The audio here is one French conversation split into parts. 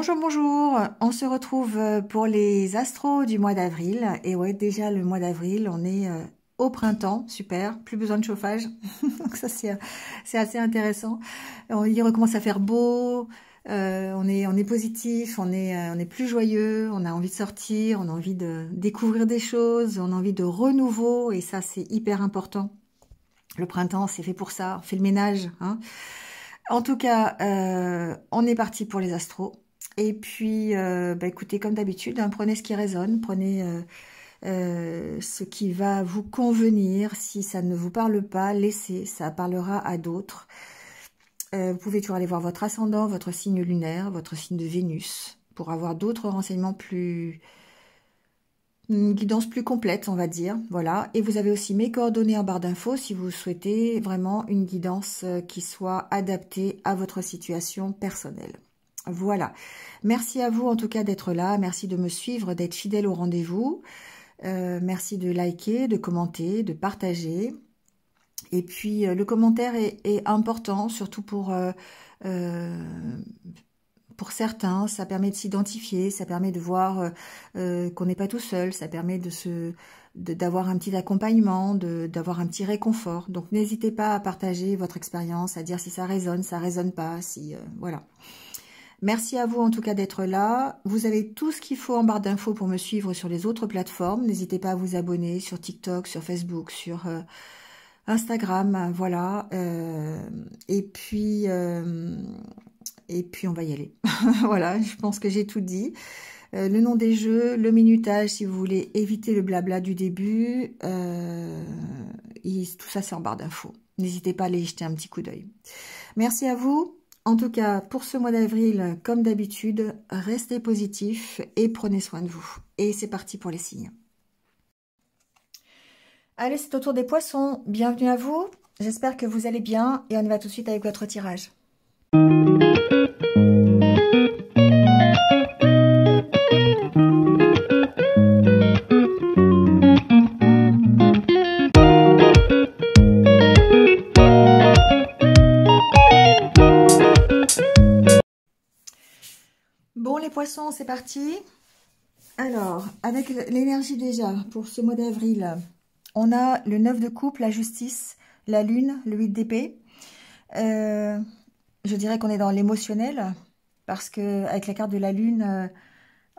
Bonjour, bonjour, on se retrouve pour les astros du mois d'avril. Et ouais, déjà le mois d'avril, on est au printemps, super, plus besoin de chauffage. Donc ça c'est assez intéressant. Il recommence à faire beau, on est positif, on est plus joyeux, on a envie de sortir, on a envie de découvrir des choses, on a envie de renouveau et ça c'est hyper important. Le printemps c'est fait pour ça, on fait le ménage, hein. En tout cas, on est parti pour les astros. Et puis, écoutez, comme d'habitude, hein, prenez ce qui résonne, prenez ce qui va vous convenir. Si ça ne vous parle pas, laissez, ça parlera à d'autres. Vous pouvez toujours aller voir votre ascendant, votre signe lunaire, votre signe de Vénus, pour avoir d'autres renseignements une guidance plus complète, on va dire. Voilà. Et vous avez aussi mes coordonnées en barre d'infos si vous souhaitez vraiment une guidance qui soit adaptée à votre situation personnelle. Voilà. Merci à vous en tout cas d'être là. Merci de me suivre, d'être fidèle au rendez-vous. Merci de liker, de commenter, de partager. Et puis le commentaire est important, surtout pour certains, ça permet de s'identifier, ça permet de voir qu'on n'est pas tout seul, ça permet d'avoir un petit accompagnement, d'avoir un petit réconfort. Donc n'hésitez pas à partager votre expérience, à dire si ça résonne pas, si voilà. Merci à vous en tout cas d'être là. Vous avez tout ce qu'il faut en barre d'infos pour me suivre sur les autres plateformes. N'hésitez pas à vous abonner sur TikTok, sur Facebook, sur Instagram, voilà. Et puis on va y aller. Voilà, je pense que j'ai tout dit. Le nom des jeux, le minutage, si vous voulez éviter le blabla du début. Tout ça, c'est en barre d'infos. N'hésitez pas à aller y jeter un petit coup d'œil. Merci à vous. En tout cas, pour ce mois d'avril, comme d'habitude, restez positifs et prenez soin de vous. Et c'est parti pour les signes. Allez, c'est au tour des poissons. Bienvenue à vous. J'espère que vous allez bien. Et on y va tout de suite avec votre tirage. Bon, les poissons, c'est parti. Alors, avec l'énergie déjà, pour ce mois d'avril, on a le 9 de coupe, la justice, la lune, le 8 d'épée. Je dirais qu'on est dans l'émotionnel, parce que avec la carte de la lune,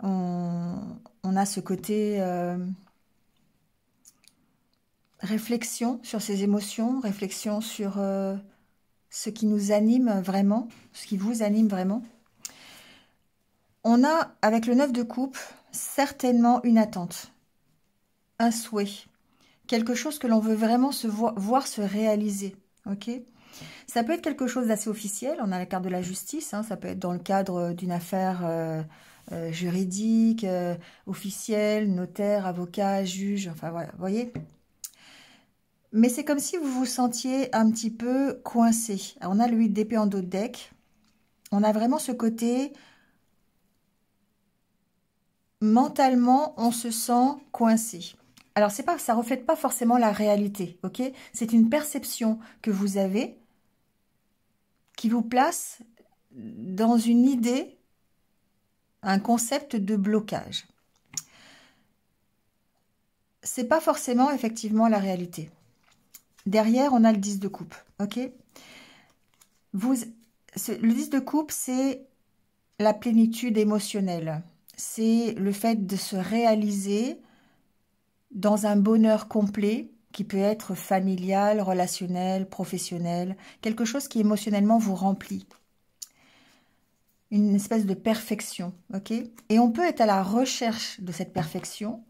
on a ce côté réflexion sur ses émotions, réflexion sur ce qui nous anime vraiment, ce qui vous anime vraiment. On a, avec le 9 de coupe, certainement une attente, un souhait, quelque chose que l'on veut vraiment voir se réaliser, ok? Ça peut être quelque chose d'assez officiel, on a la carte de la justice, hein, ça peut être dans le cadre d'une affaire juridique, officielle, notaire, avocat, juge, enfin voilà, vous voyez? Mais c'est comme si vous vous sentiez un petit peu coincé. Alors, on a le 8 d'épée en dos de deck, on a vraiment ce côté... Mentalement, on se sent coincé. Alors, ça reflète pas forcément la réalité, ok? C'est une perception que vous avez qui vous place dans une idée, un concept de blocage. C'est pas forcément effectivement la réalité. Derrière, on a le 10 de coupe, ok? Le 10 de coupe, c'est la plénitude émotionnelle. C'est le fait de se réaliser dans un bonheur complet qui peut être familial, relationnel, professionnel, quelque chose qui émotionnellement vous remplit. Une espèce de perfection, ok? Et on peut être à la recherche de cette perfection,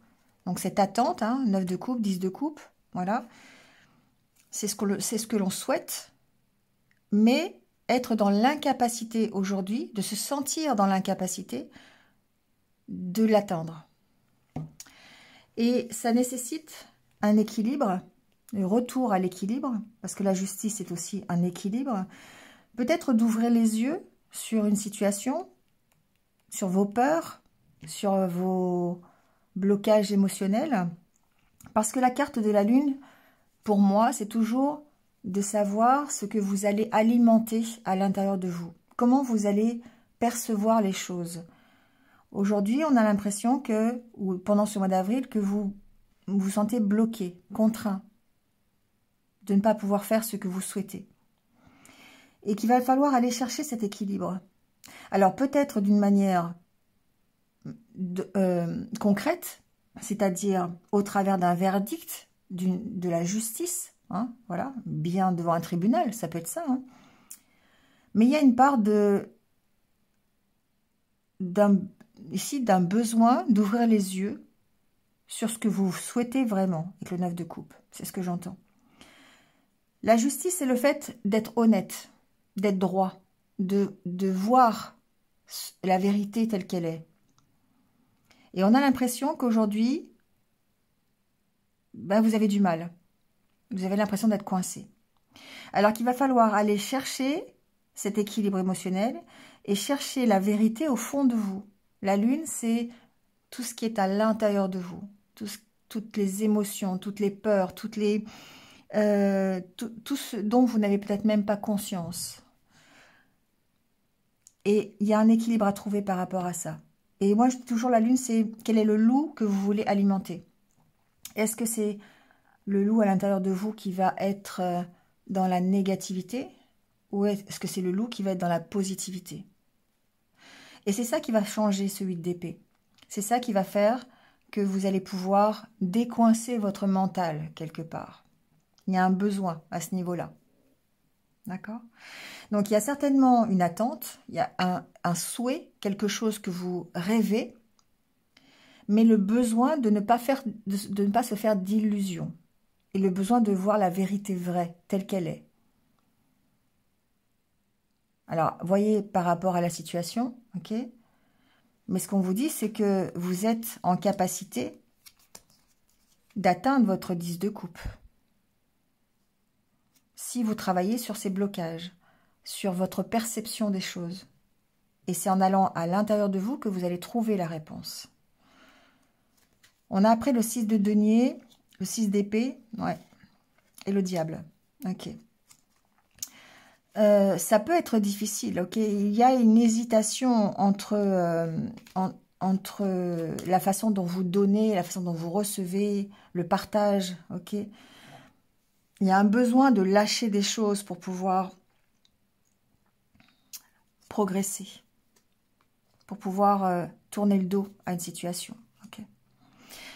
donc cette attente, hein, 9 de coupe, 10 de coupe, voilà. C'est ce que l'on souhaite, mais être dans l'incapacité aujourd'hui, de se sentir dans l'incapacité de l'atteindre. Et ça nécessite un équilibre, un retour à l'équilibre, parce que la justice est aussi un équilibre. Peut-être d'ouvrir les yeux sur une situation, sur vos peurs, sur vos blocages émotionnels, parce que la carte de la lune, pour moi, c'est toujours de savoir ce que vous allez alimenter à l'intérieur de vous. Comment vous allez percevoir les choses. Aujourd'hui, on a l'impression que, ou pendant ce mois d'avril, que vous vous sentez bloqué, contraint de ne pas pouvoir faire ce que vous souhaitez. Et qu'il va falloir aller chercher cet équilibre. Alors peut-être d'une manière concrète, c'est-à-dire au travers d'un verdict, de la justice, hein, voilà, bien devant un tribunal, ça peut être ça. Hein. Mais il y a une part ici d'un besoin d'ouvrir les yeux sur ce que vous souhaitez vraiment avec le 9 de coupe. C'est ce que j'entends. La justice, c'est le fait d'être honnête, d'être droit, de voir la vérité telle qu'elle est. Et on a l'impression qu'aujourd'hui, ben, vous avez du mal. Vous avez l'impression d'être coincé. Alors qu'il va falloir aller chercher cet équilibre émotionnel et chercher la vérité au fond de vous. La lune, c'est tout ce qui est à l'intérieur de vous. Toutes les émotions, toutes les peurs, tout ce dont vous n'avez peut-être même pas conscience. Et il y a un équilibre à trouver par rapport à ça. Et moi, je dis toujours, la lune, c'est quel est le loup que vous voulez alimenter. Est-ce que c'est le loup à l'intérieur de vous qui va être dans la négativité ou est-ce que c'est le loup qui va être dans la positivité? Et c'est ça qui va changer ce 8 d'épée. C'est ça qui va faire que vous allez pouvoir décoincer votre mental quelque part. Il y a un besoin à ce niveau-là. D'accord? Donc, il y a certainement une attente, il y a un souhait, quelque chose que vous rêvez, mais le besoin de ne pas se faire d'illusions et le besoin de voir la vérité vraie, telle qu'elle est. Alors, voyez par rapport à la situation, ok? Mais ce qu'on vous dit, c'est que vous êtes en capacité d'atteindre votre 10 de coupe. Si vous travaillez sur ces blocages, sur votre perception des choses. Et c'est en allant à l'intérieur de vous que vous allez trouver la réponse. On a après le 6 de denier, le 6 d'épée, ouais, et le diable. Ok. Ça peut être difficile, ok. Il y a une hésitation entre la façon dont vous donnez, la façon dont vous recevez, le partage, ok. Il y a un besoin de lâcher des choses pour pouvoir progresser, pour pouvoir tourner le dos à une situation. Okay.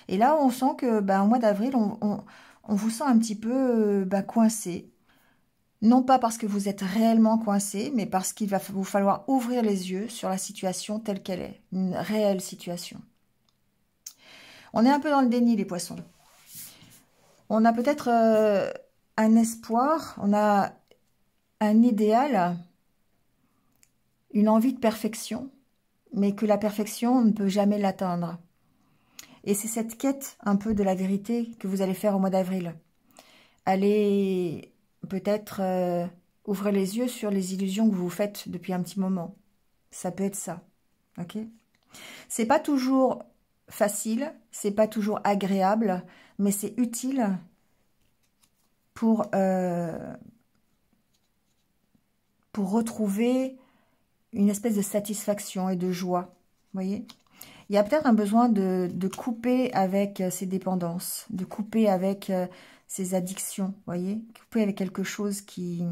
Et là, on sent que, au mois d'avril, on vous sent un petit peu coincé. Non pas parce que vous êtes réellement coincé, mais parce qu'il va vous falloir ouvrir les yeux sur la situation telle qu'elle est, une réelle situation. On est un peu dans le déni, les poissons. On a peut-être un espoir, on a un idéal, une envie de perfection, mais que la perfection, on ne peut jamais l'atteindre. Et c'est cette quête un peu de la vérité que vous allez faire au mois d'avril. Allez peut-être ouvrir les yeux sur les illusions que vous vous faites depuis un petit moment. Ça peut être ça, ok? C'est pas toujours facile, c'est pas toujours agréable, mais c'est utile pour retrouver une espèce de satisfaction et de joie, vous voyez? Il y a peut-être un besoin de couper avec ses dépendances, de couper avec ses addictions, vous voyez? Couper avec quelque chose qui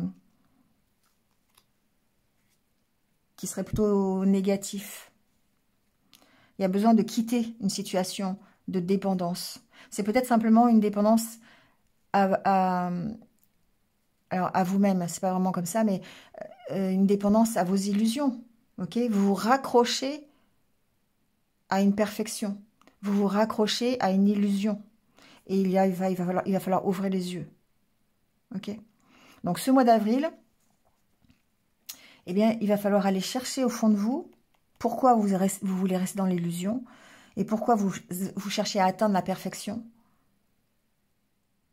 serait plutôt négatif. Il y a besoin de quitter une situation de dépendance. C'est peut-être simplement une dépendance alors à vous-même, c'est pas vraiment comme ça, mais une dépendance à vos illusions, ok? Vous vous raccrochez à une perfection. Vous vous raccrochez à une illusion. Et il va falloir ouvrir les yeux. Ok? Donc, ce mois d'avril, eh bien, il va falloir aller chercher au fond de vous pourquoi vous voulez rester dans l'illusion et pourquoi vous cherchez à atteindre la perfection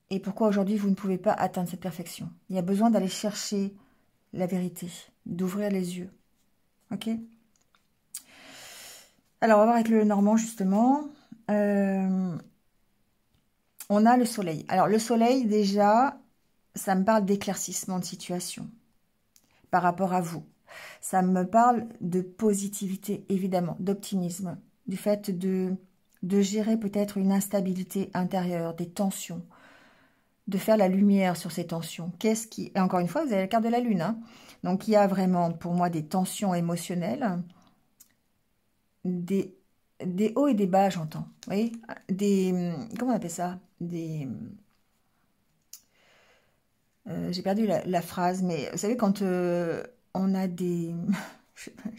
et pourquoi aujourd'hui vous ne pouvez pas atteindre cette perfection. Il y a besoin d'aller chercher la vérité, d'ouvrir les yeux. Ok? Alors, on va voir avec le Normand, justement. On a le soleil. Alors, le soleil, déjà, ça me parle d'éclaircissement de situation par rapport à vous. Ça me parle de positivité, évidemment, d'optimisme, du fait de gérer peut-être une instabilité intérieure, des tensions, de faire la lumière sur ces tensions. Qu'est-ce qui... Et encore une fois, vous avez la carte de la Lune, hein. Donc, il y a vraiment, pour moi, des tensions émotionnelles, des hauts et des bas, j'entends. Vous voyez, comment on appelle ça? J'ai perdu la phrase, mais vous savez, quand on a des...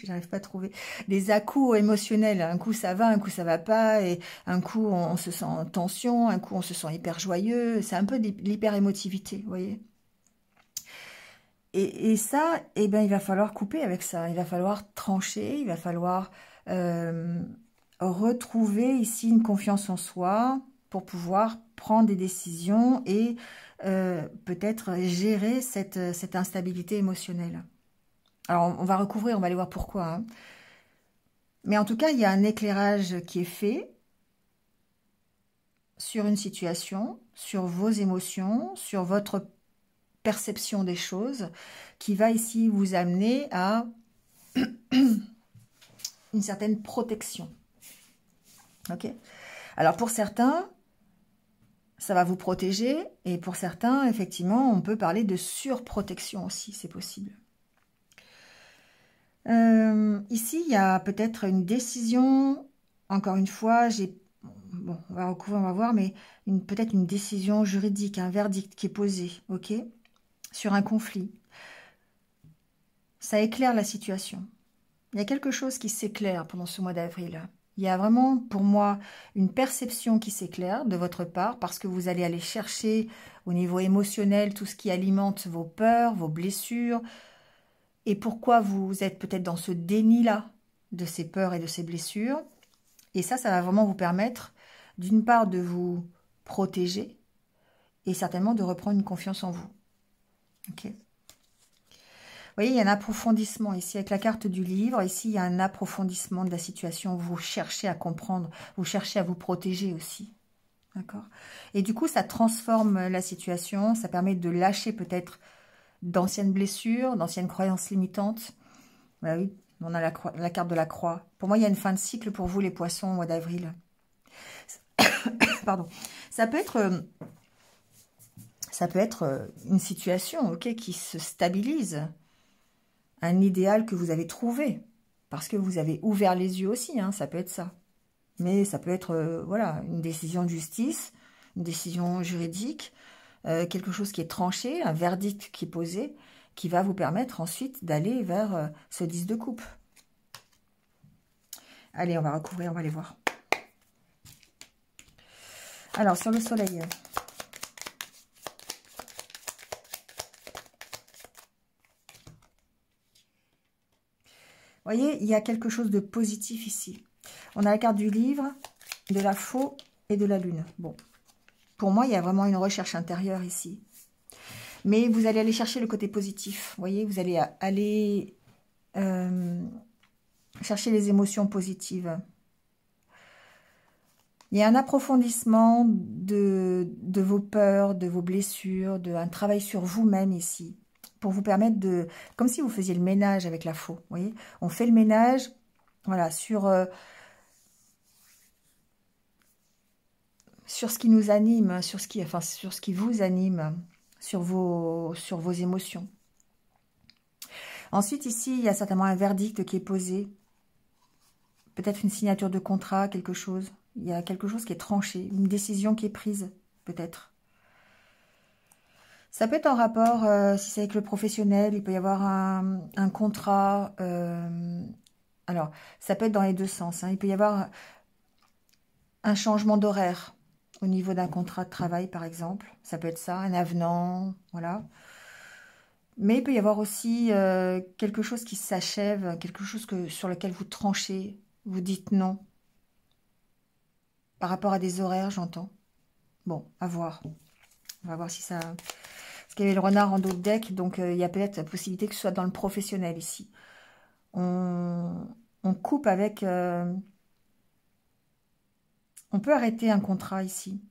J'arrive pas à trouver. Des à-coups émotionnels. Un coup, ça va, un coup, ça va pas. Et un coup, on se sent en tension. Un coup, on se sent hyper joyeux. C'est un peu de l'hyper-émotivité, vous voyez. Et ça, eh ben, il va falloir couper avec ça. Il va falloir trancher. Il va falloir retrouver ici une confiance en soi pour pouvoir prendre des décisions et peut-être gérer cette instabilité émotionnelle. Alors, on va recouvrir, on va aller voir pourquoi, hein. Mais en tout cas, il y a un éclairage qui est fait sur une situation, sur vos émotions, sur votre perception des choses, qui va ici vous amener à une certaine protection. Ok? Alors, pour certains, ça va vous protéger, et pour certains, effectivement, on peut parler de surprotection aussi, c'est possible. Ici, il y a peut-être une décision, encore une fois, bon, on va recouvrir, on va voir, mais peut-être une décision juridique, un verdict qui est posé, ok, sur un conflit. Ça éclaire la situation. Il y a quelque chose qui s'éclaire pendant ce mois d'avril. Il y a vraiment, pour moi, une perception qui s'éclaire de votre part parce que vous allez aller chercher au niveau émotionnel tout ce qui alimente vos peurs, vos blessures, et pourquoi vous êtes peut-être dans ce déni-là de ces peurs et de ces blessures. Et ça va vraiment vous permettre, d'une part, de vous protéger et certainement de reprendre une confiance en vous. Ok. Vous voyez, il y a un approfondissement ici avec la carte du livre. Ici, il y a un approfondissement de la situation. Vous cherchez à comprendre, vous cherchez à vous protéger aussi. D'accord. Et du coup, ça transforme la situation. Ça permet de lâcher peut-être d'anciennes blessures, d'anciennes croyances limitantes. Bah oui, on a la carte de la croix. Pour moi, il y a une fin de cycle pour vous, les poissons, au mois d'avril. Pardon. Ça peut être une situation, ok, qui se stabilise. Un idéal que vous avez trouvé. Parce que vous avez ouvert les yeux aussi, hein, ça peut être ça. Mais ça peut être, voilà, une décision de justice, une décision juridique, quelque chose qui est tranché, un verdict qui est posé, qui va vous permettre ensuite d'aller vers ce 10 de coupe. Allez, on va recouvrir, on va aller voir. Alors, sur le soleil. Vous voyez, il y a quelque chose de positif ici. On a la carte du livre, de la faux et de la lune. Bon, pour moi, il y a vraiment une recherche intérieure ici. Mais vous allez aller chercher le côté positif. Vous voyez, vous allez aller chercher les émotions positives. Il y a un approfondissement de vos peurs, de vos blessures, un travail sur vous-même ici. Pour vous permettre de... Comme si vous faisiez le ménage avec la faux. Vous voyez, on fait le ménage, voilà, sur ce qui nous anime, sur ce qui vous anime, sur vos émotions. Ensuite, ici, il y a certainement un verdict qui est posé. Peut-être une signature de contrat, quelque chose. Il y a quelque chose qui est tranché, une décision qui est prise, peut-être. Ça peut être en rapport, si c'est avec le professionnel, il peut y avoir un contrat. Alors, ça peut être dans les deux sens, hein. Il peut y avoir un changement d'horaire au niveau d'un contrat de travail, par exemple. Ça peut être ça, un avenant, voilà. Mais il peut y avoir aussi quelque chose qui s'achève, quelque chose sur lequel vous tranchez, vous dites non. Par rapport à des horaires, j'entends. Bon, à voir. On va voir si ça... Parce qu'il y avait le renard en dos de deck, donc il y a peut-être la possibilité que ce soit dans le professionnel ici. On coupe avec... On peut arrêter un contrat ici.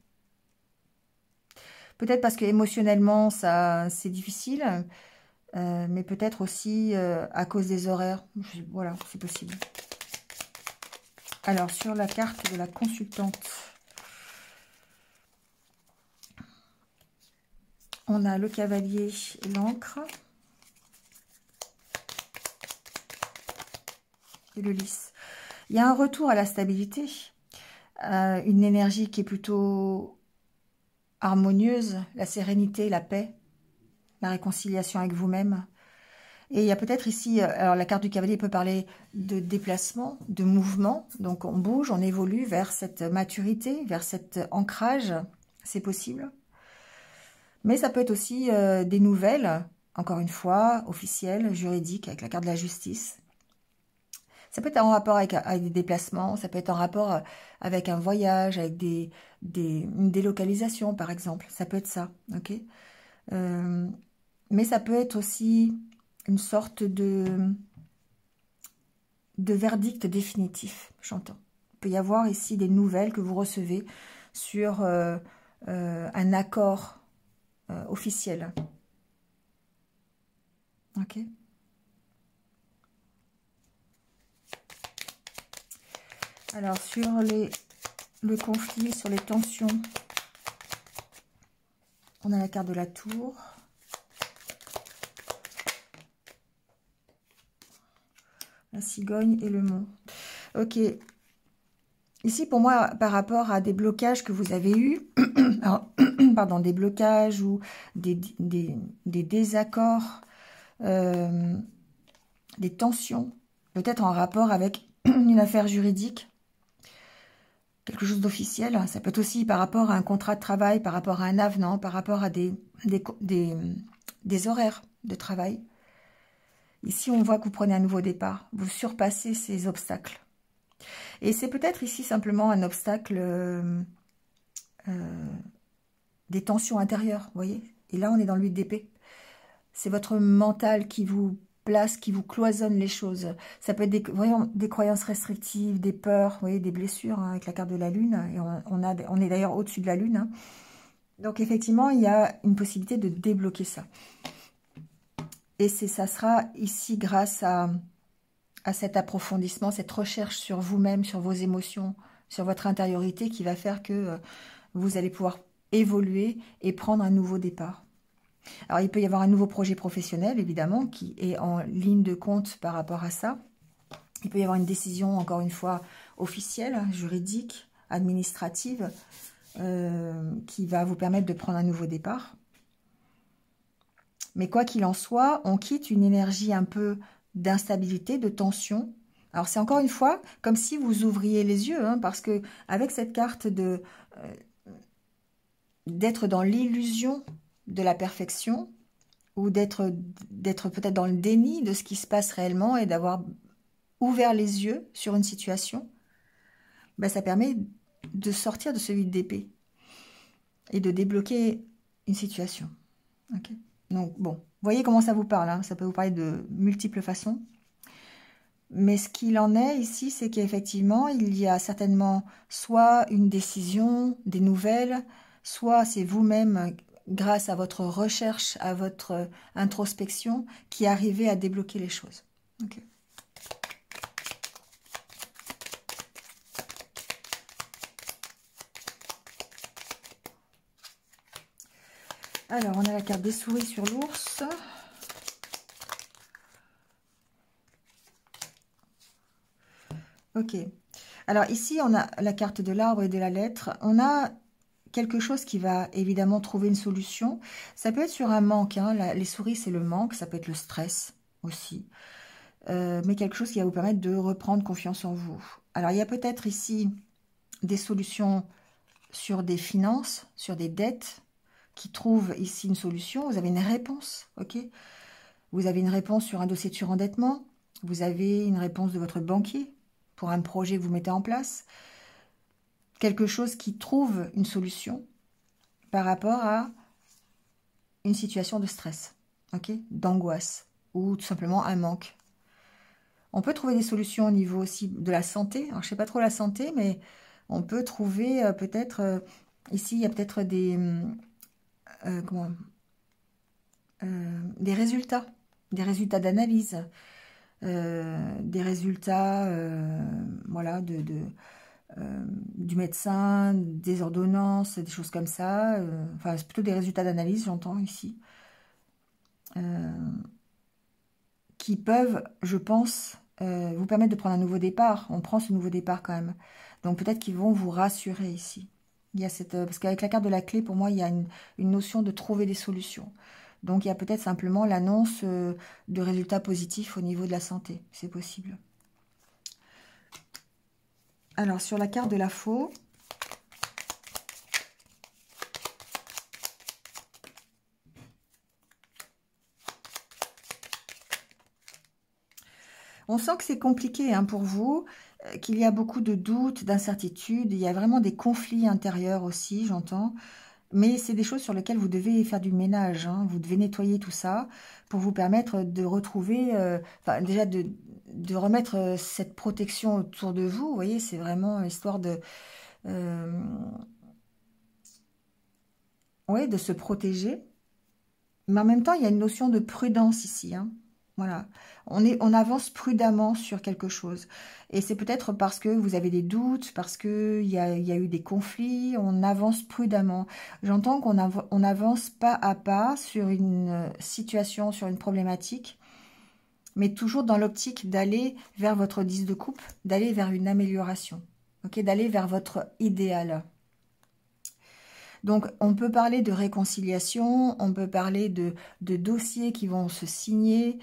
Peut-être parce que émotionnellement, c'est difficile. mais peut-être aussi à cause des horaires. Voilà, c'est possible. Alors, sur la carte de la consultante, on a le cavalier et l'encre. Et le lys. Il y a un retour à la stabilité. Une énergie qui est plutôt harmonieuse. La sérénité, la paix. La réconciliation avec vous-même. Et il y a peut-être ici, alors la carte du cavalier peut parler de déplacement, de mouvement. Donc on bouge, on évolue vers cette maturité, vers cet ancrage. C'est possible. Mais ça peut être aussi des nouvelles, encore une fois, officielles, juridiques, avec la carte de la justice. Ça peut être en rapport avec des déplacements, ça peut être en rapport avec un voyage, avec une délocalisation, par exemple. Ça peut être ça, ok. Mais ça peut être aussi une sorte de verdict définitif, j'entends. Il peut y avoir ici des nouvelles que vous recevez sur un accord officiel. Ok. Alors, sur le conflit, sur les tensions, on a la carte de la tour. La cigogne et le mont. Ok. Ici, pour moi, par rapport à des blocages que vous avez eus, alors, pardon, des blocages ou des désaccords, des tensions, peut-être en rapport avec une affaire juridique, quelque chose d'officiel. Ça peut être aussi par rapport à un contrat de travail, par rapport à un avenant, par rapport à des horaires de travail. Ici, on voit que vous prenez un nouveau départ. Vous surpassez ces obstacles. Et c'est peut-être ici simplement un obstacle des tensions intérieures, vous voyez. Et là, on est dans le 8 d'épée. C'est votre mental qui vous place, qui vous cloisonne les choses. Ça peut être des croyances restrictives, des peurs, vous voyez, des blessures hein, avec la carte de la lune. Et on est d'ailleurs au-dessus de la lune. Hein. Donc effectivement, il y a une possibilité de débloquer ça. Et ça sera ici grâce à cet approfondissement, cette recherche sur vous-même, sur vos émotions, sur votre intériorité qui va faire que vous allez pouvoir évoluer et prendre un nouveau départ. Alors, il peut y avoir un nouveau projet professionnel, évidemment, qui est en ligne de compte par rapport à ça. Il peut y avoir une décision, encore une fois, officielle, juridique, administrative, qui va vous permettre de prendre un nouveau départ. Mais quoi qu'il en soit, on quitte une énergie un peu d'instabilité, de tension. Alors, c'est encore une fois comme si vous ouvriez les yeux, hein, parce que avec cette carte d'être dans l'illusion de la perfection, ou d'être peut-être dans le déni de ce qui se passe réellement et d'avoir ouvert les yeux sur une situation, ben, ça permet de sortir de ce 8 d'épée et de débloquer une situation. Okay. Donc, bon, voyez comment ça vous parle, hein. Ça peut vous parler de multiples façons. Mais ce qu'il en est ici, c'est qu'effectivement, il y a certainement soit une décision, des nouvelles, soit c'est vous-même, grâce à votre recherche, à votre introspection, qui arrivez à débloquer les choses. Okay. Alors, on a la carte des souris sur l'ours. Ok. Alors ici, on a la carte de l'arbre et de la lettre. On a quelque chose qui va évidemment trouver une solution. Ça peut être sur un manque. Hein. Les souris, c'est le manque. Ça peut être le stress aussi. Mais quelque chose qui va vous permettre de reprendre confiance en vous. Alors, il y a peut-être ici des solutions sur des finances, sur des dettes, qui trouvent ici une solution. Vous avez une réponse, ok? Vous avez une réponse sur un dossier de surendettement. Vous avez une réponse de votre banquier pour un projet que vous mettez en place. Quelque chose qui trouve une solution par rapport à une situation de stress, ok, d'angoisse ou tout simplement un manque. On peut trouver des solutions au niveau aussi de la santé. Alors, je ne sais pas trop la santé, mais on peut trouver peut-être... ici, il y a peut-être des résultats des résultats d'analyse, des résultats voilà, du médecin, des ordonnances, des choses comme ça. Enfin, c'est plutôt des résultats d'analyse, j'entends ici, qui peuvent, je pense, vous permettre de prendre un nouveau départ. On prend ce nouveau départ quand même. Donc peut-être qu'ils vont vous rassurer ici. Il y a cette, parce qu'avec la carte de la clé, pour moi, il y a une notion de trouver des solutions. Donc il y a peut-être simplement l'annonce de résultats positifs au niveau de la santé. C'est possible. Alors sur la carte de la faux, on sent que c'est compliqué hein, pour vous, qu'il y a beaucoup de doutes, d'incertitudes. Il y a vraiment des conflits intérieurs aussi, j'entends. Mais c'est des choses sur lesquelles vous devez faire du ménage. Hein. Vous devez nettoyer tout ça pour vous permettre de retrouver, enfin, déjà de remettre cette protection autour de vous. Vous voyez, c'est vraiment histoire de, ouais, de se protéger. Mais en même temps, il y a une notion de prudence ici. Hein. Voilà. On avance prudemment sur quelque chose. Et c'est peut-être parce que vous avez des doutes, parce qu'il y a eu des conflits, on avance prudemment. J'entends on avance pas à pas sur une situation, sur une problématique, mais toujours dans l'optique d'aller vers votre 10 de coupe, d'aller vers une amélioration, ok, d'aller vers votre idéal. Donc, on peut parler de réconciliation, on peut parler de dossiers qui vont se signer,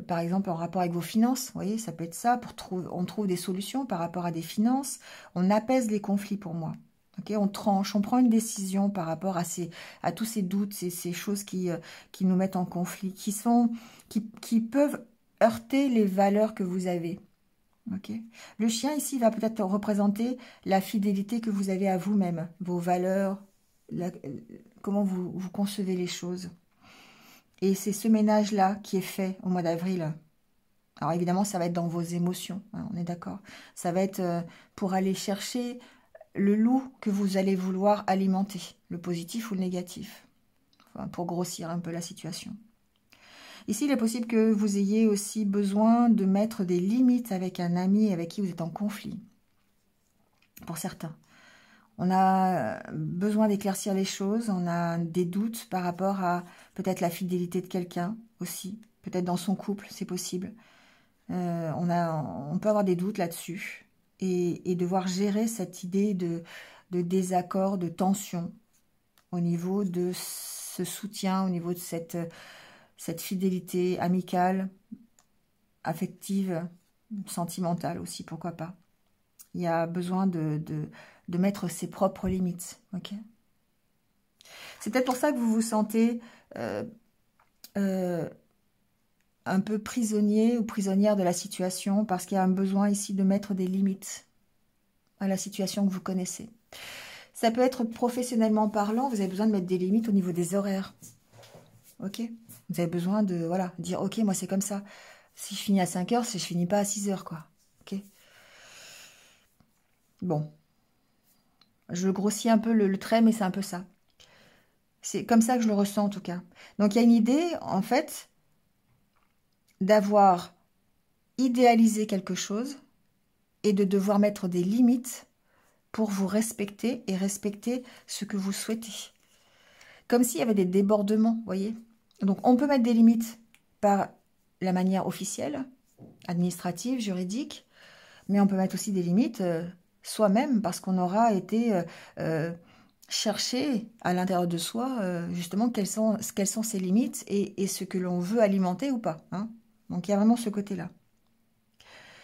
par exemple en rapport avec vos finances. Vous voyez, ça peut être ça. On trouve des solutions par rapport à des finances. On apaise les conflits pour moi. Okay, on tranche, on prend une décision par rapport à tous ces doutes, ces choses qui nous mettent en conflit, qui peuvent heurter les valeurs que vous avez. Okay. Le chien ici va peut-être représenter la fidélité que vous avez à vous-même, vos valeurs, comment vous concevez les choses. Et c'est ce ménage-là qui est fait au mois d'avril. Alors évidemment, ça va être dans vos émotions, hein, on est d'accord. Ça va être pour aller chercher le loup que vous allez vouloir alimenter, le positif ou le négatif, enfin, pour grossir un peu la situation. Ici, il est possible que vous ayez aussi besoin de mettre des limites avec un ami avec qui vous êtes en conflit, pour certains. On a besoin d'éclaircir les choses, on a des doutes par rapport à peut-être la fidélité de quelqu'un aussi, peut-être dans son couple, c'est possible. On peut avoir des doutes là-dessus et devoir gérer cette idée de désaccord, de tension au niveau de ce soutien, au niveau de cette fidélité amicale, affective, sentimentale aussi, pourquoi pas. Il y a besoin de mettre ses propres limites. Okay, c'est peut-être pour ça que vous vous sentez un peu prisonnier ou prisonnière de la situation, parce qu'il y a un besoin ici de mettre des limites à la situation que vous connaissez. Ça peut être professionnellement parlant, vous avez besoin de mettre des limites au niveau des horaires. Ok, vous avez besoin de voilà, dire ok, moi c'est comme ça. Si je finis à 5 heures, je finis pas à 6 heures, quoi. Ok. Bon. Je grossis un peu le trait, mais c'est un peu ça. C'est comme ça que je le ressens en tout cas. Donc il y a une idée, en fait, d'avoir idéalisé quelque chose et de devoir mettre des limites pour vous respecter et respecter ce que vous souhaitez. Comme s'il y avait des débordements, vous voyez. Donc on peut mettre des limites par la manière officielle, administrative, juridique, mais on peut mettre aussi des limites soi-même parce qu'on aura été chercher à l'intérieur de soi justement quelles sont ces limites et ce que l'on veut alimenter ou pas. Hein. Donc il y a vraiment ce côté-là.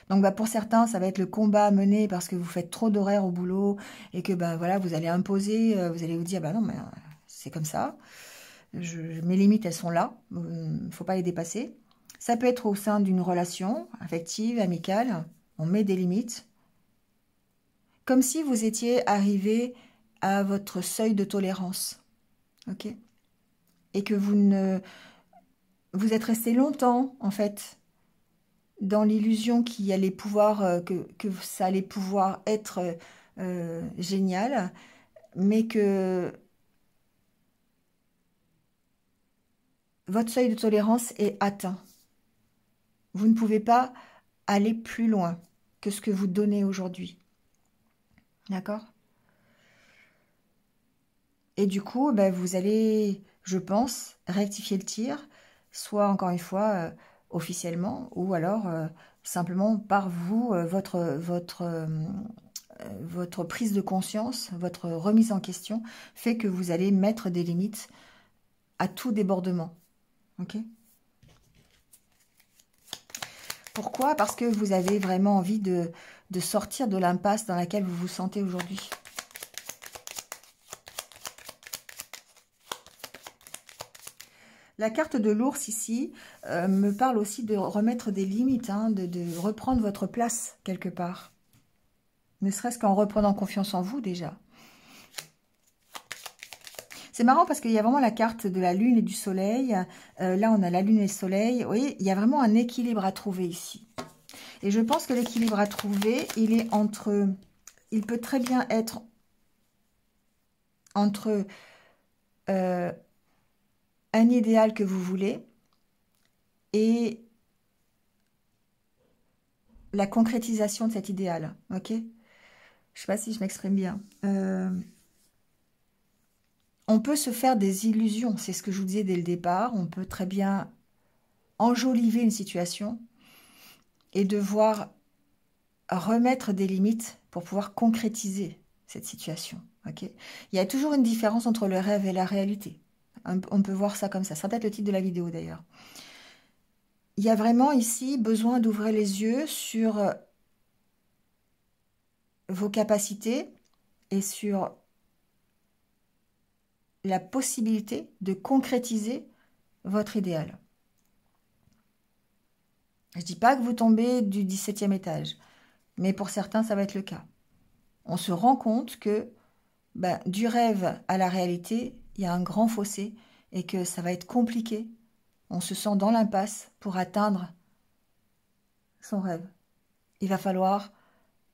Donc bah, pour certains, ça va être le combat à mener parce que vous faites trop d'horaires au boulot et que bah, voilà, vous allez imposer, vous allez vous dire bah non mais c'est comme ça, mes limites elles sont là, il ne faut pas les dépasser. Ça peut être au sein d'une relation affective, amicale, on met des limites. Comme si vous étiez arrivé à votre seuil de tolérance. Ok, et que vous êtes resté longtemps, en fait, dans l'illusion qu'il allait pouvoir, que ça allait pouvoir être génial, mais que votre seuil de tolérance est atteint. Vous ne pouvez pas aller plus loin que ce que vous donnez aujourd'hui. D'accord? Et du coup, ben, vous allez, je pense, rectifier le tir, soit encore une fois officiellement, ou alors simplement par vous, votre prise de conscience, votre remise en question, fait que vous allez mettre des limites à tout débordement. Ok? Pourquoi? Parce que vous avez vraiment envie de sortir de l'impasse dans laquelle vous vous sentez aujourd'hui. La carte de l'ours ici me parle aussi de remettre des limites, hein, de reprendre votre place quelque part. Ne serait-ce qu'en reprenant confiance en vous déjà. C'est marrant parce qu'il y a vraiment la carte de la lune et du soleil. Là, on a la lune et le soleil. Vous voyez, il y a vraiment un équilibre à trouver ici. Et je pense que l'équilibre à trouver, il est entre... Il peut très bien être entre un idéal que vous voulez et la concrétisation de cet idéal. Ok? Je ne sais pas si je m'exprime bien. On peut se faire des illusions, c'est ce que je vous disais dès le départ. On peut très bien enjoliver une situation et devoir remettre des limites pour pouvoir concrétiser cette situation. Okay? Il y a toujours une différence entre le rêve et la réalité. On peut voir ça comme ça. Ça sera peut-être le titre de la vidéo d'ailleurs. Il y a vraiment ici besoin d'ouvrir les yeux sur vos capacités et sur la possibilité de concrétiser votre idéal. Je ne dis pas que vous tombez du 17e étage, mais pour certains, ça va être le cas. On se rend compte que du rêve à la réalité, il y a un grand fossé et que ça va être compliqué. On se sent dans l'impasse pour atteindre son rêve. Il va falloir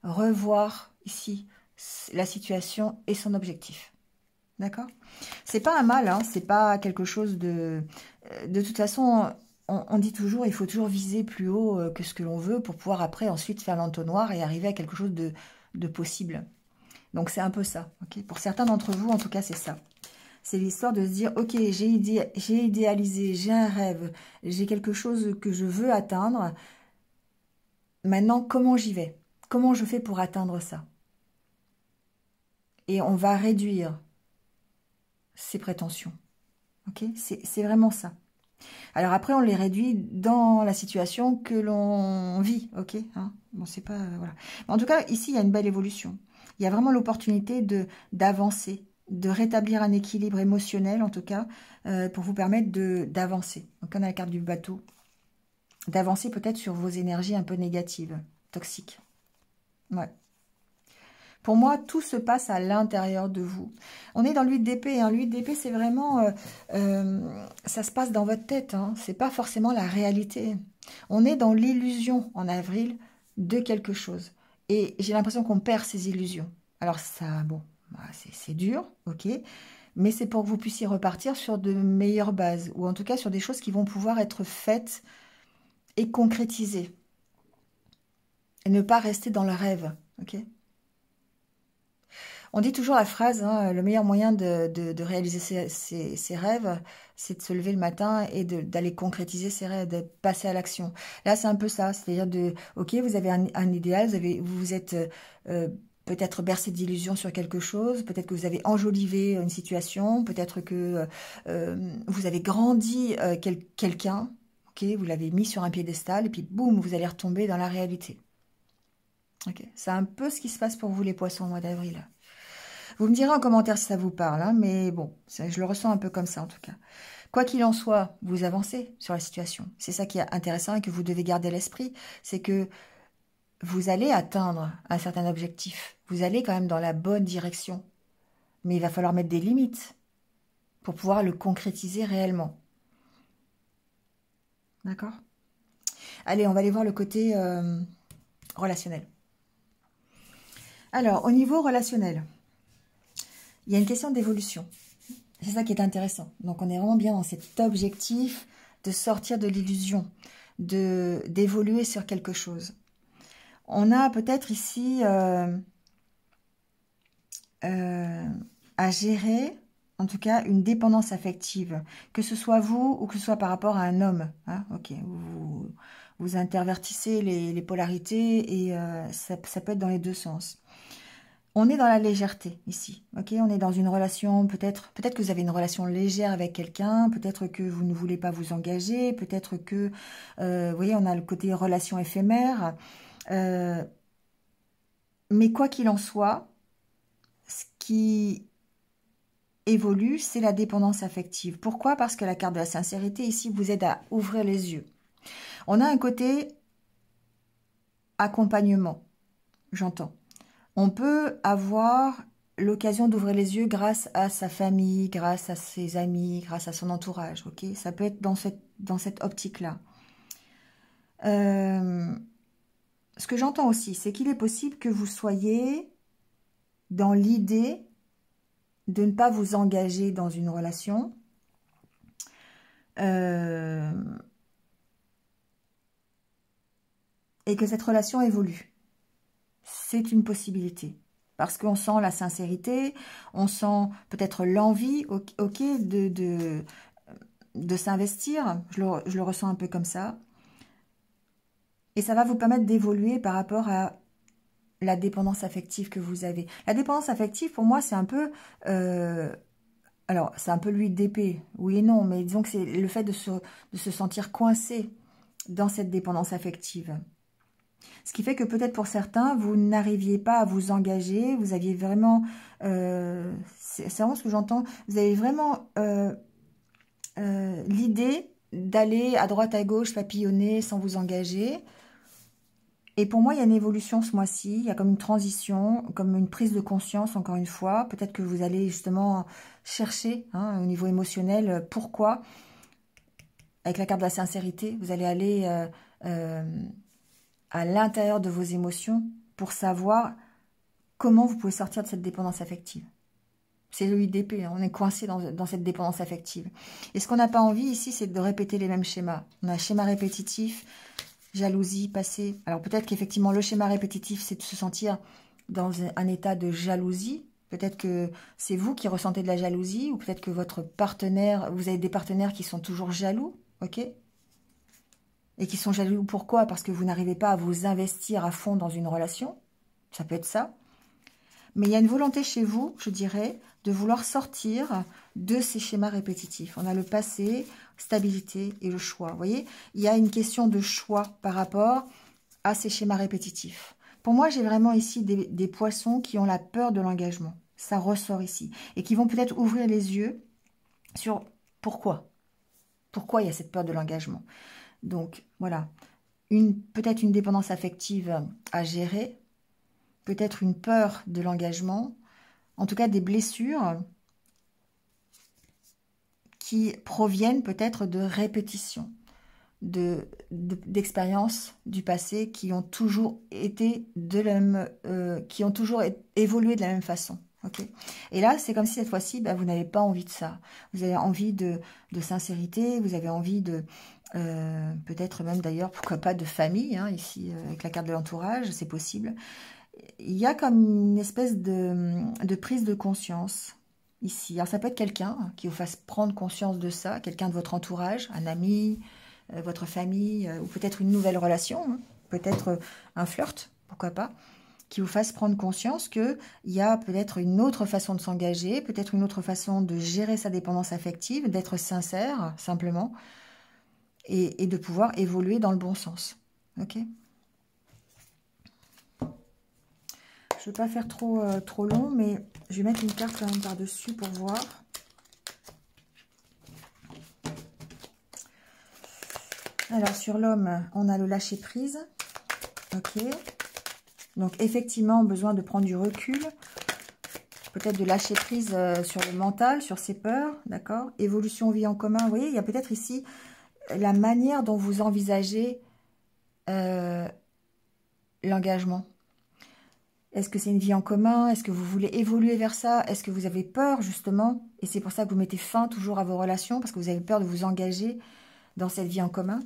revoir ici la situation et son objectif. D'accord? C'est pas un mal, hein, c'est pas quelque chose de... De toute façon, on dit toujours, il faut toujours viser plus haut que ce que l'on veut pour pouvoir après ensuite faire l'entonnoir et arriver à quelque chose de possible. Donc c'est un peu ça. Okay, pour certains d'entre vous, en tout cas, c'est ça. C'est l'histoire de se dire, ok, j'ai idéalisé, j'ai un rêve, j'ai quelque chose que je veux atteindre. Maintenant, comment j'y vais? Comment je fais pour atteindre ça? Et on va réduire ses prétentions. Ok, c'est vraiment ça. Alors après, on les réduit dans la situation que l'on vit. Ok, hein, bon, c'est pas... voilà. En tout cas, ici, il y a une belle évolution. Il y a vraiment l'opportunité d'avancer, de rétablir un équilibre émotionnel, en tout cas, pour vous permettre d'avancer. Donc, on a la carte du bateau. D'avancer peut-être sur vos énergies un peu négatives, toxiques. Ouais. Pour moi, tout se passe à l'intérieur de vous. On est dans l'huile d'épée. Hein. L'huile d'épée, c'est vraiment... ça se passe dans votre tête. Hein. Ce n'est pas forcément la réalité. On est dans l'illusion, en avril, de quelque chose. Et j'ai l'impression qu'on perd ces illusions. Alors ça, bon, c'est dur, ok. Mais c'est pour que vous puissiez repartir sur de meilleures bases. Ou en tout cas sur des choses qui vont pouvoir être faites et concrétisées. Et ne pas rester dans le rêve, ok. On dit toujours la phrase, hein, le meilleur moyen de réaliser ses rêves, c'est de se lever le matin et d'aller concrétiser ses rêves, de passer à l'action. Là, c'est un peu ça, c'est-à-dire ok, vous avez un idéal, vous êtes peut-être bercé d'illusions sur quelque chose, peut-être que vous avez enjolivé une situation, peut-être que vous avez grandi quelqu'un, ok, vous l'avez mis sur un piédestal, et puis boum, vous allez retomber dans la réalité. Okay. C'est un peu ce qui se passe pour vous les poissons au mois d'avril. Vous me direz en commentaire si ça vous parle, hein, mais bon, je le ressens un peu comme ça en tout cas. Quoi qu'il en soit, vous avancez sur la situation. C'est ça qui est intéressant et que vous devez garder à l'esprit, c'est que vous allez atteindre un certain objectif. Vous allez quand même dans la bonne direction. Mais il va falloir mettre des limites pour pouvoir le concrétiser réellement. D'accord? Allez, on va aller voir le côté relationnel. Alors, au niveau relationnel, il y a une question d'évolution. C'est ça qui est intéressant. Donc, on est vraiment bien dans cet objectif de sortir de l'illusion, d'évoluer sur quelque chose. On a peut-être ici à gérer, en tout cas, une dépendance affective, que ce soit vous ou que ce soit par rapport à un homme. Hein, ok, vous intervertissez les polarités et ça peut être dans les deux sens. On est dans la légèreté ici, ok? On est dans une relation, peut-être que vous avez une relation légère avec quelqu'un, peut-être que vous ne voulez pas vous engager, peut-être que, vous voyez, on a le côté relation éphémère. Mais quoi qu'il en soit, ce qui évolue, c'est la dépendance affective. Pourquoi? Parce que la carte de la sincérité ici vous aide à ouvrir les yeux. On a un côté accompagnement, j'entends. On peut avoir l'occasion d'ouvrir les yeux grâce à sa famille, grâce à ses amis, grâce à son entourage. Ok, ça peut être dans cette optique-là. Ce que j'entends aussi, c'est qu'il est possible que vous soyez dans l'idée de ne pas vous engager dans une relation. Et que cette relation évolue. C'est une possibilité. Parce qu'on sent la sincérité, on sent peut-être l'envie, ok, de s'investir. Je le ressens un peu comme ça. Et ça va vous permettre d'évoluer par rapport à la dépendance affective que vous avez. La dépendance affective, pour moi, c'est un peu... alors, c'est un peu l'huile d'épée, oui et non, mais disons que c'est le fait de se sentir coincé dans cette dépendance affective. Ce qui fait que peut-être pour certains, vous n'arriviez pas à vous engager, vous aviez vraiment, c'est vraiment ce que j'entends, vous avez vraiment l'idée d'aller à droite à gauche, papillonner sans vous engager. Et pour moi, il y a une évolution ce mois-ci, il y a comme une transition, comme une prise de conscience, encore une fois. Peut-être que vous allez justement chercher, hein, au niveau émotionnel, pourquoi, avec la carte de la sincérité, vous allez aller... à l'intérieur de vos émotions pour savoir comment vous pouvez sortir de cette dépendance affective. C'est le d'épée, hein, on est coincé dans cette dépendance affective. Et ce qu'on n'a pas envie ici, c'est de répéter les mêmes schémas. On a un schéma répétitif, jalousie, passé. Alors peut-être qu'effectivement le schéma répétitif, c'est de se sentir dans un état de jalousie. Peut-être que c'est vous qui ressentez de la jalousie, ou peut-être que votre partenaire, vous avez des partenaires qui sont toujours jaloux, ok ? Et qui sont jaloux, pourquoi? Parce que vous n'arrivez pas à vous investir à fond dans une relation. Ça peut être ça. Mais il y a une volonté chez vous, je dirais, de vouloir sortir de ces schémas répétitifs. On a le passé, stabilité et le choix. Vous voyez, il y a une question de choix par rapport à ces schémas répétitifs. Pour moi, j'ai vraiment ici des poissons qui ont la peur de l'engagement. Ça ressort ici. Et qui vont peut-être ouvrir les yeux sur pourquoi. Pourquoi il y a cette peur de l'engagement. Donc, voilà, peut-être une dépendance affective à gérer, peut-être une peur de l'engagement, en tout cas des blessures qui proviennent peut-être de répétitions, d'expériences du passé qui ont toujours été qui ont toujours évolué de la même façon. Okay. Et là, c'est comme si cette fois-ci, vous n'avez pas envie de ça. Vous avez envie de sincérité, vous avez envie de... peut-être même d'ailleurs, pourquoi pas de famille, hein, ici, avec la carte de l'entourage, c'est possible. Il y a comme une espèce de prise de conscience ici. Alors ça peut être quelqu'un qui vous fasse prendre conscience de ça, quelqu'un de votre entourage, un ami, votre famille, ou peut-être une nouvelle relation, hein, peut-être un flirt, pourquoi pas, qui vous fasse prendre conscience qu'il y a peut-être une autre façon de s'engager, peut-être une autre façon de gérer sa dépendance affective, d'être sincère, simplement, et de pouvoir évoluer dans le bon sens. Ok ? Je ne vais pas faire trop long, mais je vais mettre une carte quand même par-dessus pour voir. Alors, sur l'homme, on a le lâcher-prise. Ok. Donc, effectivement, besoin de prendre du recul. Peut-être de lâcher prise sur le mental, sur ses peurs. D'accord. Évolution vie en commun. Vous voyez, il y a peut-être ici la manière dont vous envisagez l'engagement. Est-ce que c'est une vie en commun? Est-ce que vous voulez évoluer vers ça? Est-ce que vous avez peur, justement? Et c'est pour ça que vous mettez fin toujours à vos relations, parce que vous avez peur de vous engager dans cette vie en commun.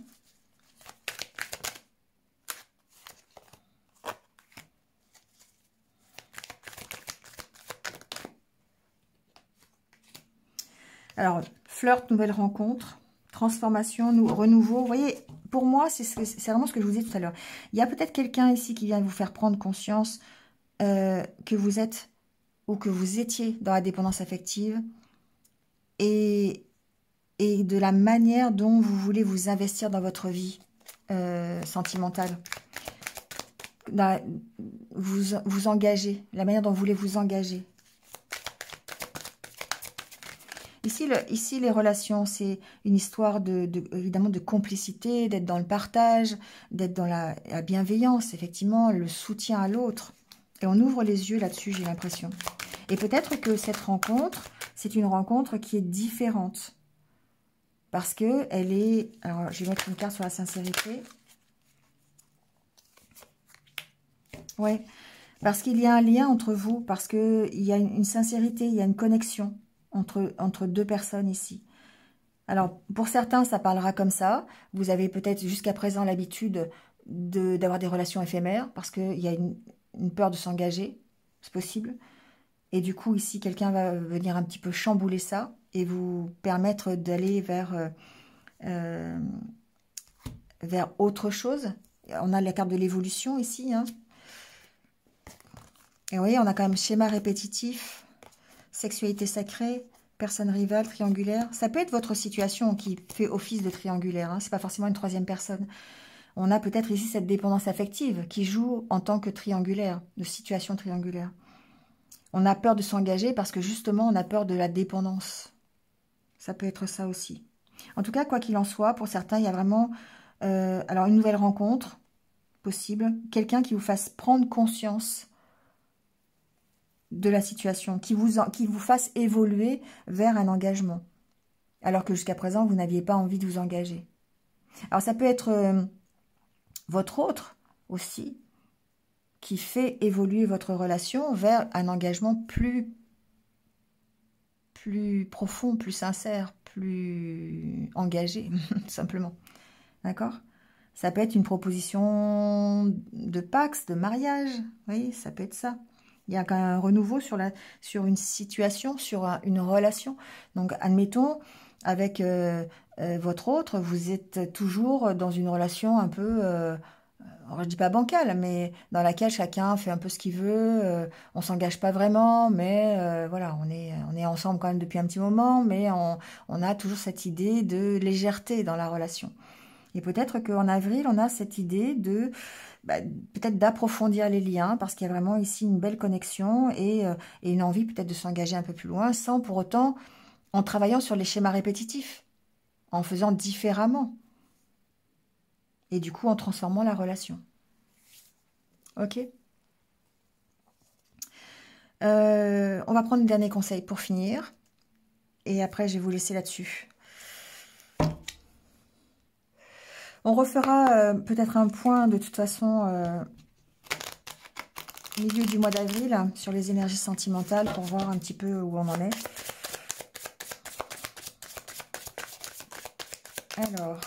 Alors, flirt, nouvelle rencontre, transformation, renouveau. Vous voyez, pour moi, c'est vraiment ce que je vous disais tout à l'heure. Il y a peut-être quelqu'un ici qui vient vous faire prendre conscience que vous êtes ou que vous étiez dans la dépendance affective et de la manière dont vous voulez vous investir dans votre vie sentimentale. Vous engager, la manière dont vous voulez vous engager. Ici, les relations, c'est une histoire évidemment de complicité, d'être dans le partage, d'être dans la bienveillance, effectivement, le soutien à l'autre. Et on ouvre les yeux là-dessus, j'ai l'impression. Et peut-être que cette rencontre, c'est une rencontre qui est différente. Parce que elle est... Alors, je vais mettre une carte sur la sincérité. Ouais, parce qu'il y a un lien entre vous, parce qu'il y a une sincérité, il y a une connexion entre deux personnes ici. Alors, pour certains, ça parlera comme ça. Vous avez peut-être jusqu'à présent l'habitude d'avoir des relations éphémères, parce qu'il y a une peur de s'engager, c'est possible. Et du coup, ici, quelqu'un va venir un petit peu chambouler ça et vous permettre d'aller vers autre chose. On a la carte de l'évolution ici. Hein. Et vous voyez, on a quand même schéma répétitif, sexualité sacrée, personne rivale, triangulaire. Ça peut être votre situation qui fait office de triangulaire. Hein. Ce n'est pas forcément une troisième personne. On a peut-être ici cette dépendance affective qui joue en tant que triangulaire, de situation triangulaire. On a peur de s'engager parce que justement, on a peur de la dépendance. Ça peut être ça aussi. En tout cas, quoi qu'il en soit, pour certains, il y a vraiment alors une nouvelle rencontre possible. Quelqu'un qui vous fasse prendre conscience de la situation, qui vous fasse évoluer vers un engagement. Alors que jusqu'à présent, vous n'aviez pas envie de vous engager. Alors ça peut être votre autre aussi, qui fait évoluer votre relation vers un engagement plus profond, plus sincère, plus engagé, tout simplement. D'accord? Ça peut être une proposition de pax, de mariage. Oui, ça peut être ça. Il y a quand même un renouveau sur une situation, sur une relation. Donc, admettons, avec votre autre, vous êtes toujours dans une relation un peu... alors, je dis pas bancale, mais dans laquelle chacun fait un peu ce qu'il veut, on s'engage pas vraiment, mais voilà, on est ensemble quand même depuis un petit moment, mais on a toujours cette idée de légèreté dans la relation. Et peut-être qu'en avril, on a cette idée de peut-être d'approfondir les liens, parce qu'il y a vraiment ici une belle connexion et une envie peut-être de s'engager un peu plus loin, sans pour autant, en travaillant sur les schémas répétitifs, en faisant différemment. Et du coup, en transformant la relation. Ok. On va prendre le dernier conseil pour finir. Et après, je vais vous laisser là-dessus. On refera peut-être un point, de toute façon, milieu du mois d'avril, sur les énergies sentimentales, pour voir un petit peu où on en est. Alors,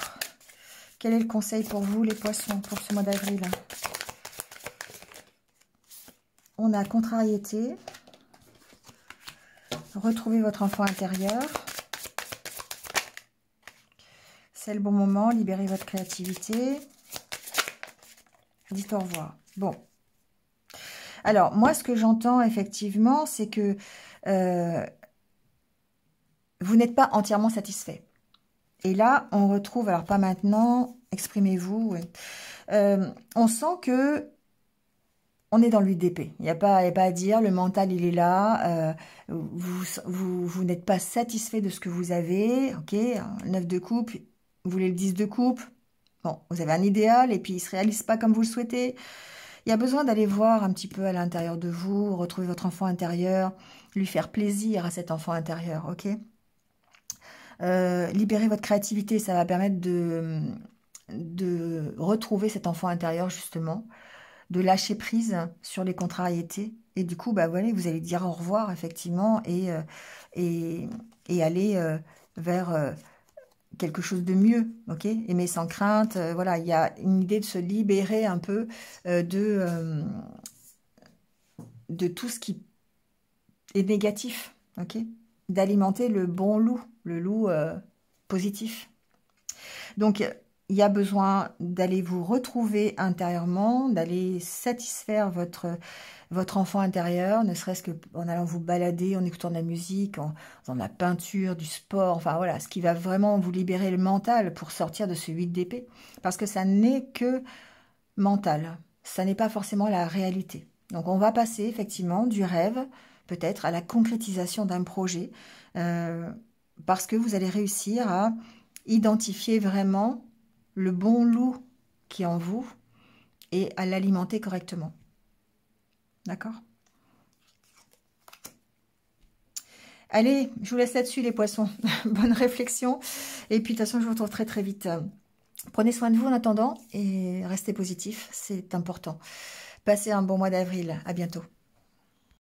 quel est le conseil pour vous, les poissons, pour ce mois d'avril? On a contrariété, retrouver votre enfant intérieur, c'est le bon moment, libérez votre créativité, dites au revoir. Bon, alors moi ce que j'entends effectivement, c'est que vous n'êtes pas entièrement satisfait. Et là, on retrouve, alors pas maintenant, exprimez-vous, ouais. On sent que on est dans l'UDP. Il n'y a pas à dire, le mental, il est là. Vous n'êtes pas satisfait de ce que vous avez. Ok, 9 de coupe, vous voulez le 10 de coupe. Bon, vous avez un idéal et puis il ne se réalise pas comme vous le souhaitez. Il y a besoin d'aller voir un petit peu à l'intérieur de vous, retrouver votre enfant intérieur, lui faire plaisir à cet enfant intérieur, ok? Libérer votre créativité, ça va permettre de retrouver cet enfant intérieur, justement. de lâcher prise sur les contrariétés. Et du coup, bah, voilà, vous allez dire au revoir, effectivement, et aller vers quelque chose de mieux, ok? Aimer sans crainte, voilà, il y a une idée de se libérer un peu de tout ce qui est négatif, ok? D'alimenter le bon loup, le loup positif. Donc, il y a besoin d'aller vous retrouver intérieurement, d'aller satisfaire votre enfant intérieur, ne serait-ce qu'en allant vous balader, en écoutant de la musique, en faisant de la peinture, du sport, enfin voilà, ce qui va vraiment vous libérer le mental pour sortir de ce 8 d'épée. Parce que ça n'est que mental, ça n'est pas forcément la réalité. Donc on va passer effectivement du rêve, peut-être, à la concrétisation d'un projet, parce que vous allez réussir à identifier vraiment le bon loup qui est en vous et à l'alimenter correctement. D'accord? Allez, je vous laisse là-dessus les poissons. Bonne réflexion. Et puis de toute façon, je vous retrouve très très vite. Prenez soin de vous en attendant et restez positifs, c'est important. Passez un bon mois d'avril. À bientôt.